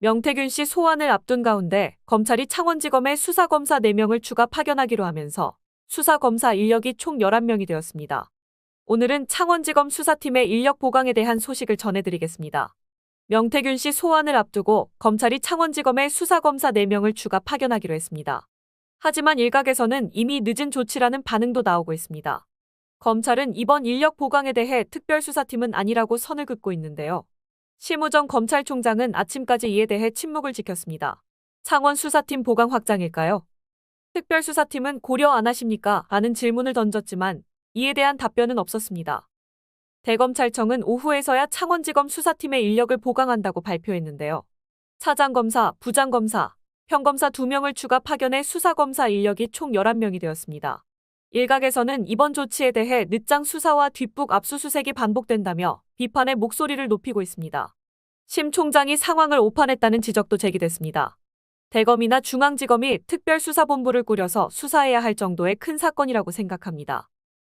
명태균 씨 소환을 앞둔 가운데 검찰이 창원지검에 수사검사 4명을 추가 파견하기로 하면서 수사검사 인력이 총 11명이 되었습니다. 오늘은 창원지검 수사팀의 인력 보강에 대한 소식을 전해드리겠습니다. 명태균 씨 소환을 앞두고 검찰이 창원지검에 수사검사 4명을 추가 파견하기로 했습니다. 하지만 일각에서는 이미 늦은 조치라는 반응도 나오고 있습니다. 검찰은 이번 인력 보강에 대해 특별수사팀은 아니라고 선을 긋고 있는데요. 심우정 검찰총장은 아침까지 이에 대해 침묵을 지켰습니다. 창원 수사팀 보강 확장일까요? 특별수사팀은 고려 안 하십니까? 라는 질문을 던졌지만 이에 대한 답변은 없었습니다. 대검찰청은 오후에서야 창원지검 수사팀의 인력을 보강한다고 발표했는데요. 차장검사, 부장검사, 평검사 2명을 추가 파견해 수사검사 인력이 총 11명이 되었습니다. 일각에서는 이번 조치에 대해 늦장 수사와 뒷북 압수수색이 반복된다며 비판의 목소리를 높이고 있습니다. 심 총장이 상황을 오판했다는 지적도 제기됐습니다. 대검이나 중앙지검이 특별수사본부를 꾸려서 수사해야 할 정도의 큰 사건이라고 생각합니다.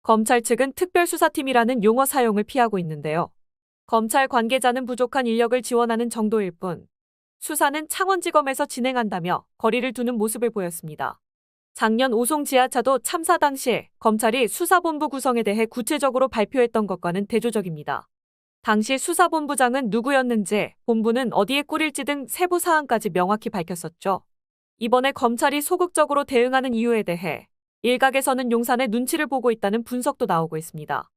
검찰 측은 특별수사팀이라는 용어 사용을 피하고 있는데요. 검찰 관계자는 부족한 인력을 지원하는 정도일 뿐 수사는 창원지검에서 진행한다며 거리를 두는 모습을 보였습니다. 작년 오송 지하차도 참사 당시 검찰이 수사본부 구성에 대해 구체적으로 발표했던 것과는 대조적입니다. 당시 수사본부장은 누구였는지, 본부는 어디에 꾸릴지 등 세부 사항까지 명확히 밝혔었죠. 이번에 검찰이 소극적으로 대응하는 이유에 대해 일각에서는 용산의 눈치를 보고 있다는 분석도 나오고 있습니다.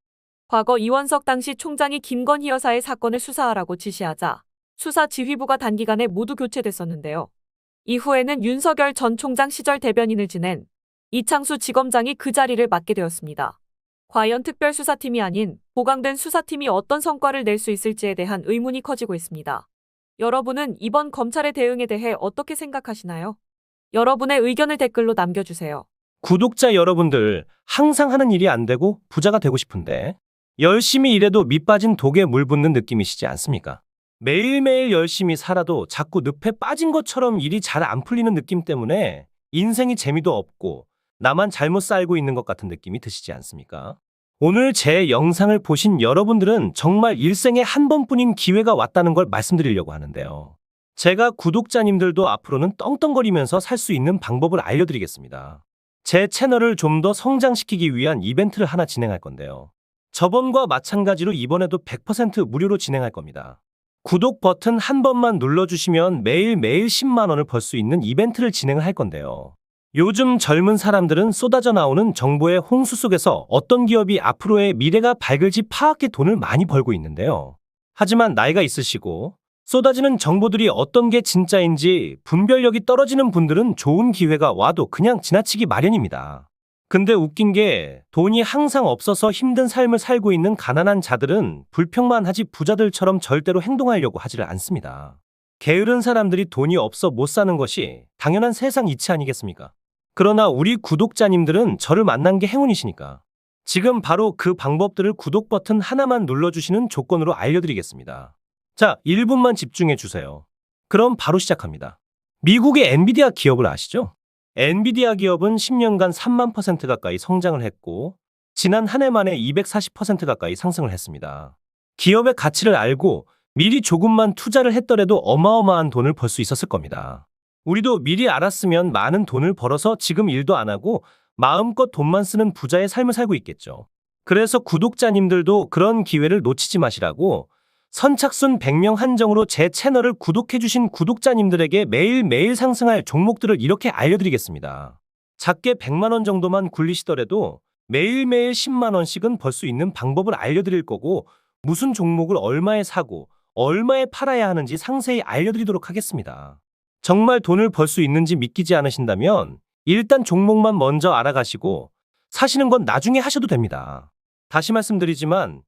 과거 이원석 당시 총장이 김건희 여사의 사건을 수사하라고 지시하자 수사지휘부가 단기간에 모두 교체됐었는데요. 이후에는 윤석열 전 총장 시절 대변인을 지낸 이창수 지검장이 그 자리를 맡게 되었습니다. 과연 특별수사팀이 아닌 보강된 수사팀이 어떤 성과를 낼 수 있을지에 대한 의문이 커지고 있습니다. 여러분은 이번 검찰의 대응에 대해 어떻게 생각하시나요? 여러분의 의견을 댓글로 남겨주세요. 구독자 여러분들, 항상 하는 일이 안 되고 부자가 되고 싶은데 열심히 일해도 밑 빠진 독에 물 붓는 느낌이시지 않습니까? 매일매일 열심히 살아도 자꾸 늪에 빠진 것처럼 일이 잘 안 풀리는 느낌 때문에 인생이 재미도 없고 나만 잘못 살고 있는 것 같은 느낌이 드시지 않습니까? 오늘 제 영상을 보신 여러분들은 정말 일생에 한 번뿐인 기회가 왔다는 걸 말씀드리려고 하는데요. 제가 구독자님들도 앞으로는 떵떵거리면서 살 수 있는 방법을 알려드리겠습니다. 제 채널을 좀 더 성장시키기 위한 이벤트를 하나 진행할 건데요. 저번과 마찬가지로 이번에도 100% 무료로 진행할 겁니다. 구독 버튼 한 번만 눌러주시면 매일매일 10만 원을 벌 수 있는 이벤트를 진행을 할 건데요. 요즘 젊은 사람들은 쏟아져 나오는 정보의 홍수 속에서 어떤 기업이 앞으로의 미래가 밝을지 파악해 돈을 많이 벌고 있는데요. 하지만 나이가 있으시고 쏟아지는 정보들이 어떤 게 진짜인지 분별력이 떨어지는 분들은 좋은 기회가 와도 그냥 지나치기 마련입니다. 근데 웃긴 게 돈이 항상 없어서 힘든 삶을 살고 있는 가난한 자들은 불평만 하지 부자들처럼 절대로 행동하려고 하지를 않습니다. 게으른 사람들이 돈이 없어 못 사는 것이 당연한 세상 이치 아니겠습니까? 그러나 우리 구독자님들은 저를 만난 게 행운이시니까 지금 바로 그 방법들을 구독 버튼 하나만 눌러주시는 조건으로 알려드리겠습니다. 자, 1분만 집중해 주세요. 그럼 바로 시작합니다. 미국의 엔비디아 기업을 아시죠? 엔비디아 기업은 10년간 3만 % 가까이 성장을 했고 지난 한 해 만에 240% 가까이 상승을 했습니다. 기업의 가치를 알고 미리 조금만 투자를 했더라도 어마어마한 돈을 벌 수 있었을 겁니다. 우리도 미리 알았으면 많은 돈을 벌어서 지금 일도 안 하고 마음껏 돈만 쓰는 부자의 삶을 살고 있겠죠. 그래서 구독자님들도 그런 기회를 놓치지 마시라고 선착순 100명 한정으로 제 채널을 구독해주신 구독자님들에게 매일매일 상승할 종목들을 이렇게 알려드리겠습니다. 작게 100만 원 정도만 굴리시더라도 매일매일 10만 원씩은 벌 수 있는 방법을 알려드릴 거고 무슨 종목을 얼마에 사고 얼마에 팔아야 하는지 상세히 알려드리도록 하겠습니다. 정말 돈을 벌 수 있는지 믿기지 않으신다면 일단 종목만 먼저 알아가시고 사시는 건 나중에 하셔도 됩니다. 다시 말씀드리지만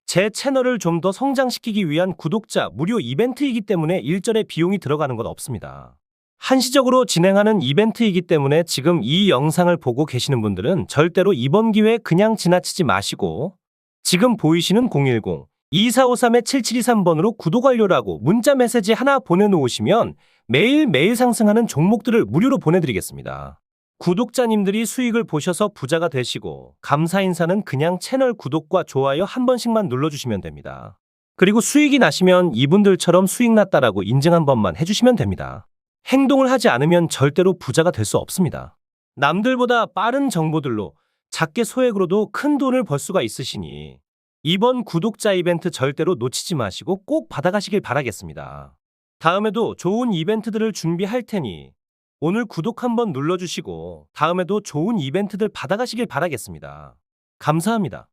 제 채널을 좀 더 성장시키기 위한 구독자 무료 이벤트이기 때문에 일절의 비용이 들어가는 건 없습니다. 한시적으로 진행하는 이벤트이기 때문에 지금 이 영상을 보고 계시는 분들은 절대로 이번 기회 그냥 지나치지 마시고 지금 보이시는 010-2453-7723번으로 구독 완료라고 문자 메시지 하나 보내놓으시면 매일매일 상승하는 종목들을 무료로 보내드리겠습니다. 구독자님들이 수익을 보셔서 부자가 되시고 감사 인사는 그냥 채널 구독과 좋아요 한 번씩만 눌러주시면 됩니다. 그리고 수익이 나시면 이분들처럼 수익 났다라고 인증 한 번만 해주시면 됩니다. 행동을 하지 않으면 절대로 부자가 될 수 없습니다. 남들보다 빠른 정보들로 작게 소액으로도 큰 돈을 벌 수가 있으시니 이번 구독자 이벤트 절대로 놓치지 마시고 꼭 받아가시길 바라겠습니다. 다음에도 좋은 이벤트들을 준비할 테니 오늘 구독 한번 눌러주시고 다음에도 좋은 이벤트들 받아가시길 바라겠습니다. 감사합니다.